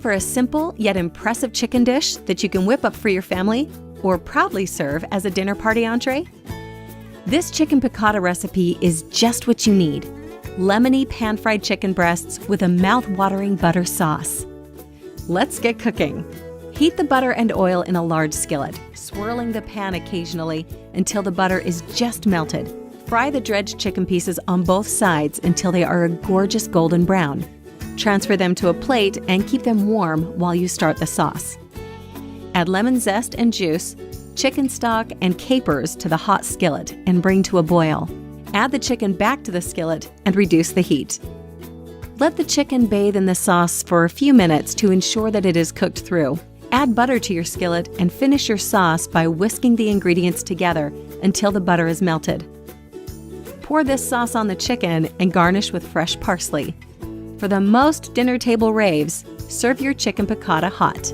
for a simple yet impressive chicken dish that you can whip up for your family or proudly serve as a dinner party entree? This chicken piccata recipe is just what you need. Lemony pan-fried chicken breasts with a mouth-watering butter sauce. Let's get cooking. Heat the butter and oil in a large skillet, swirling the pan occasionally until the butter is just melted. Fry the dredged chicken pieces on both sides until they are a gorgeous golden brown. Transfer them to a plate and keep them warm while you start the sauce. Add lemon zest and juice, chicken stock, and capers to the hot skillet and bring to a boil. Add the chicken back to the skillet and reduce the heat. Let the chicken bathe in the sauce for a few minutes to ensure that it is cooked through. Add butter to your skillet and finish your sauce by whisking the ingredients together until the butter is melted. Pour this sauce on the chicken and garnish with fresh parsley. For the most dinner table raves, serve your chicken piccata hot.